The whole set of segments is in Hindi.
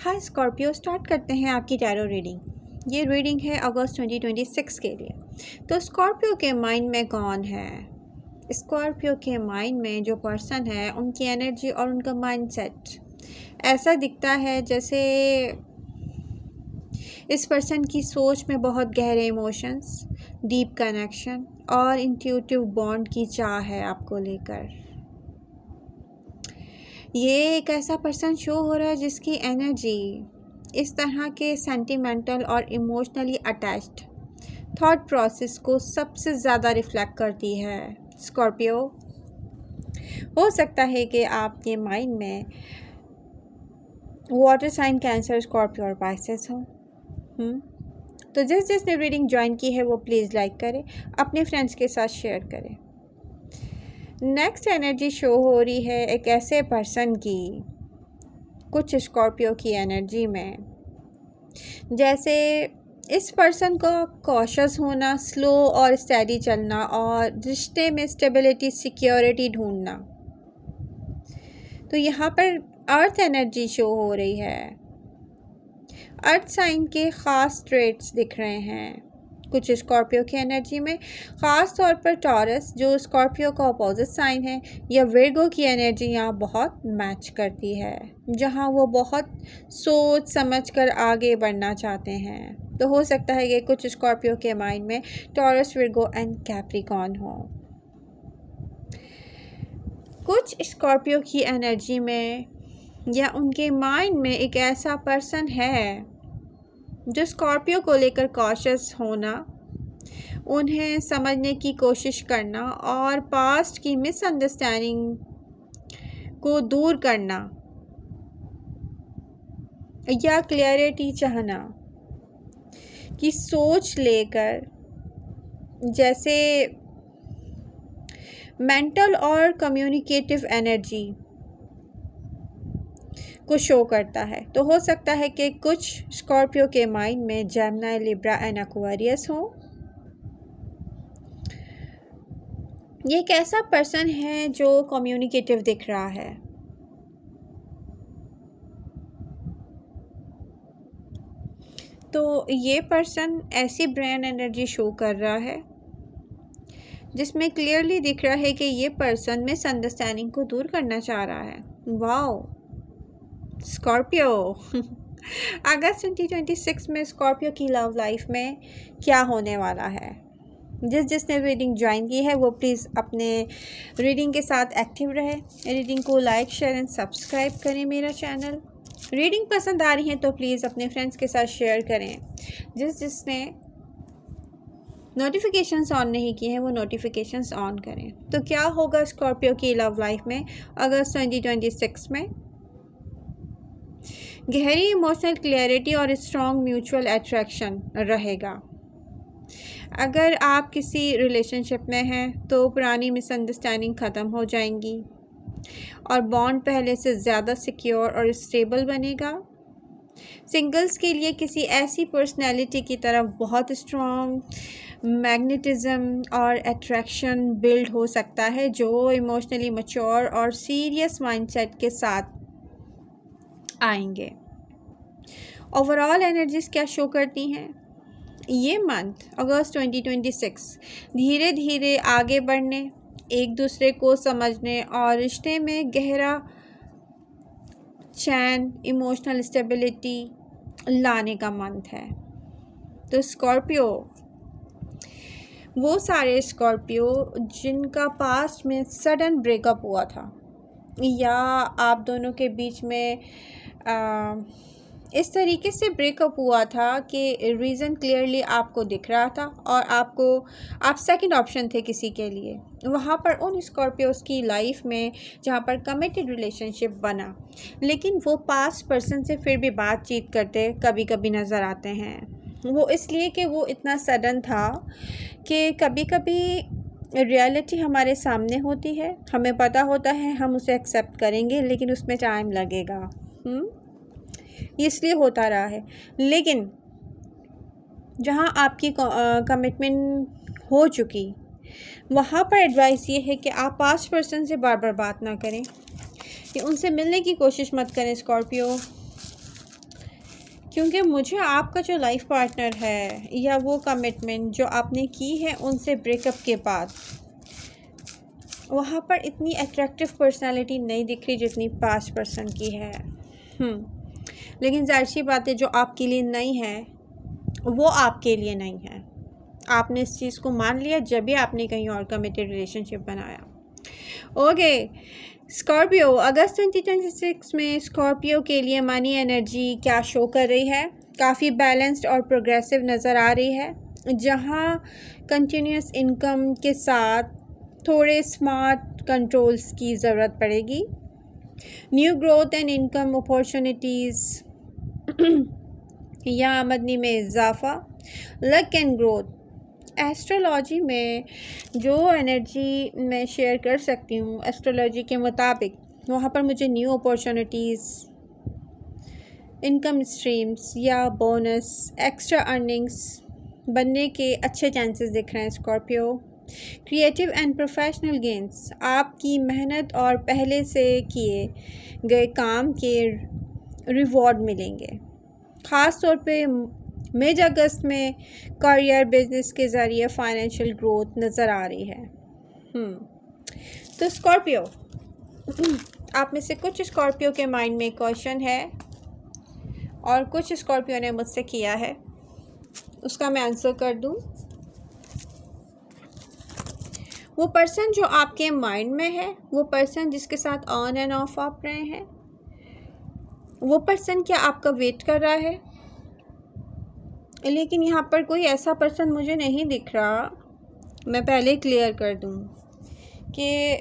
हाय स्कॉर्पियो, स्टार्ट करते हैं आपकी टैरो रीडिंग। ये रीडिंग है अगस्त 2026 के लिए। तो स्कॉर्पियो के माइंड में कौन है? स्कॉर्पियो के माइंड में जो पर्सन है उनकी एनर्जी और उनका माइंडसेट ऐसा दिखता है जैसे इस पर्सन की सोच में बहुत गहरे इमोशंस, डीप कनेक्शन और इंट्यूटिव बॉन्ड की चाह है आपको लेकर। ये एक ऐसा पर्सन शो हो रहा है जिसकी एनर्जी इस तरह के सेंटिमेंटल और इमोशनली अटैच्ड थॉट प्रोसेस को सबसे ज़्यादा रिफ्लेक्ट करती है। स्कॉर्पियो, हो सकता है कि आपके माइंड में वाटर साइन, कैंसर, स्कॉर्पियो और पाइसेस हो। तो जिसने रीडिंग ज्वाइन की है वो प्लीज़ लाइक करें, अपने फ्रेंड्स के साथ शेयर करें। नेक्स्ट एनर्जी शो हो रही है एक ऐसे पर्सन की, कुछ स्कॉर्पियो की एनर्जी में, जैसे इस पर्सन का कॉशियस होना, स्लो और स्टेडी चलना और रिश्ते में स्टेबिलिटी, सिक्योरिटी ढूंढना। तो यहाँ पर अर्थ एनर्जी शो हो रही है। अर्थ साइन के ख़ास ट्रेट्स दिख रहे हैं कुछ स्कॉर्पियो की एनर्जी में, ख़ास तौर पर टॉरस जो स्कॉर्पियो का अपोजिट साइन है, या विर्गो की एनर्जी यहाँ बहुत मैच करती है, जहाँ वो बहुत सोच समझ कर आगे बढ़ना चाहते हैं। तो हो सकता है कि कुछ स्कॉर्पियो के माइंड में टॉरस, विर्गो एंड कैप्रिकॉर्न हो। कुछ स्कॉर्पियो की एनर्जी में या उनके माइंड में एक ऐसा पर्सन है जो स्कॉर्पियो को लेकर कॉशियस होना, उन्हें समझने की कोशिश करना और पास्ट की मिसअंडरस्टैंडिंग को दूर करना या क्लैरिटी चाहना की सोच लेकर, जैसे मेंटल और कम्युनिकेटिव एनर्जी को शो करता है। तो हो सकता है कि कुछ स्कॉर्पियो के माइंड में जेमिनी, लिब्रा एंड एक्वेरियस हो। ये एक ऐसा पर्सन है जो कम्युनिकेटिव दिख रहा है। तो ये पर्सन ऐसी ब्रेन एनर्जी शो कर रहा है जिसमें क्लियरली दिख रहा है कि ये पर्सन मिसअंडरस्टैंडिंग को दूर करना चाह रहा है। वाओ स्कॉर्पियो अगस्त 2026 में स्कॉर्पियो की लव लाइफ में क्या होने वाला है? जिसने रीडिंग ज्वाइन की है वो प्लीज़ अपने रीडिंग के साथ एक्टिव रहे। रीडिंग को लाइक, शेयर एंड सब्सक्राइब करें मेरा चैनल। रीडिंग पसंद आ रही है तो प्लीज़ अपने फ्रेंड्स के साथ शेयर करें। जिसने नोटिफिकेशंस ऑन नहीं किए हैं वो नोटिफिकेशंस ऑन करें। तो क्या होगा स्कॉर्पियो की लव लाइफ में अगस्त 2026 में? गहरी इमोशनल क्लैरिटी और स्ट्रॉन्ग म्यूचुअल अट्रैक्शन रहेगा। अगर आप किसी रिलेशनशिप में हैं तो पुरानी मिसअंडरस्टैंडिंग ख़त्म हो जाएंगी और बॉन्ड पहले से ज़्यादा सिक्योर और स्टेबल बनेगा। सिंगल्स के लिए किसी ऐसी पर्सनैलिटी की तरफ बहुत स्ट्रॉन्ग मैग्नेटिज्म और अट्रैक्शन बिल्ड हो सकता है जो इमोशनली मैच्योर और सीरियस माइंडसेट के साथ आएंगे। ओवरऑल एनर्जीज क्या शो करती हैं? ये मंथ अगस्त 2026 धीरे धीरे आगे बढ़ने, एक दूसरे को समझने और रिश्ते में गहरा चैन, इमोशनल स्टेबिलिटी लाने का मंथ है। तो स्कॉर्पियो, वो सारे स्कॉर्पियो जिनका पास्ट में सडन ब्रेकअप हुआ था या आप दोनों के बीच में इस तरीके से ब्रेकअप हुआ था कि रीज़न क्लियरली आपको दिख रहा था और आप सेकंड ऑप्शन थे किसी के लिए, वहाँ पर उन स्कॉर्पियोज़ की लाइफ में जहाँ पर कमिटेड रिलेशनशिप बना, लेकिन वो पास्ट पर्सन से फिर भी बातचीत करते कभी कभी नज़र आते हैं। वो इसलिए कि वो इतना सडन था कि कभी कभी रियलिटी हमारे सामने होती है, हमें पता होता है हम उसे एक्सेप्ट करेंगे, लेकिन उसमें टाइम लगेगा। इसलिए होता रहा है। लेकिन जहाँ आपकी कमिटमेंट हो चुकी, वहाँ पर एडवाइस ये है कि आप पास्ट पर्सन से बार बार बात ना करें, कि उनसे मिलने की कोशिश मत करें स्कॉर्पियो। क्योंकि मुझे आपका जो लाइफ पार्टनर है या वो कमिटमेंट जो आपने की है उनसे ब्रेकअप के बाद, वहाँ पर इतनी अट्रैक्टिव पर्सनालिटी नहीं दिख रही जितनी पास्ट पर्सन की है। लेकिन ज़ाहिर सी बात है, जो आपके लिए नहीं है वो आपके लिए नहीं है। आपने इस चीज़ को मान लिया जब भी आपने कहीं और कमिटेड रिलेशनशिप बनाया। ओके स्कॉर्पियो, अगस्त 2026 में स्कॉर्पियो के लिए मनी एनर्जी क्या शो कर रही है? काफ़ी बैलेंस्ड और प्रोग्रेसिव नज़र आ रही है, जहाँ कंटिन्यूस इनकम के साथ थोड़े स्मार्ट कंट्रोल्स की ज़रूरत पड़ेगी। New growth and income opportunities या आमदनी में इजाफा। लक एंड ग्रोथ, एस्ट्रोलॉजी में जो एनर्जी मैं शेयर कर सकती हूँ एस्ट्रोलॉजी के मुताबिक, वहाँ पर मुझे न्यू अपॉर्चुनिटीज़, इनकम स्ट्रीम्स या बोनस, एक्स्ट्रा अर्निंग्स बनने के अच्छे चांसेस दिख रहे हैं Scorpio. Creative and professional gains, आपकी मेहनत और पहले से किए गए काम के रिवॉर्ड मिलेंगे। ख़ास तौर पे मई अगस्त में करियर बिजनेस के ज़रिए फाइनेंशियल ग्रोथ नज़र आ रही है। तो स्कॉर्पियो, आप में से कुछ स्कॉर्पियो के माइंड में क्वेश्चन है और कुछ स्कॉर्पियो ने मुझसे किया है, उसका मैं आंसर कर दूं। वो पर्सन जो आपके माइंड में है, वो पर्सन जिसके साथ ऑन एंड ऑफ आप रहे हैं, वो पर्सन क्या आपका वेट कर रहा है? लेकिन यहाँ पर कोई ऐसा पर्सन मुझे नहीं दिख रहा। मैं पहले क्लियर कर दूँ कि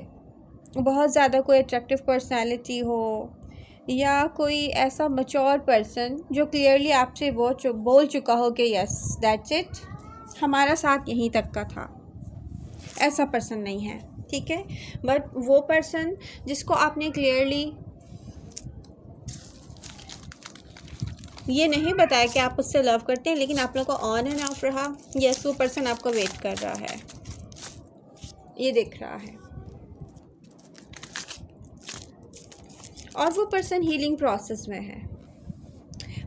बहुत ज़्यादा कोई अट्रैक्टिव पर्सनालिटी हो या कोई ऐसा मैच्योर पर्सन जो क्लियरली आपसे वो बोल चुका हो कि यस दैट्स इट, हमारा साथ यहीं तक का था, ऐसा पर्सन नहीं है, ठीक है। बट वो पर्सन जिसको आपने क्लियरली ये नहीं बताया कि आप उससे लव करते हैं, लेकिन आप लोगों को ऑन एंड ऑफ रहा, यस वो पर्सन आपको वेट कर रहा है, ये दिख रहा है। और वो पर्सन हीलिंग प्रोसेस में है।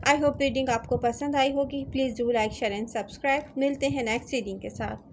आई होप रीडिंग आपको पसंद आई होगी। Please do like share and subscribe. मिलते हैं नेक्स्ट रीडिंग के साथ।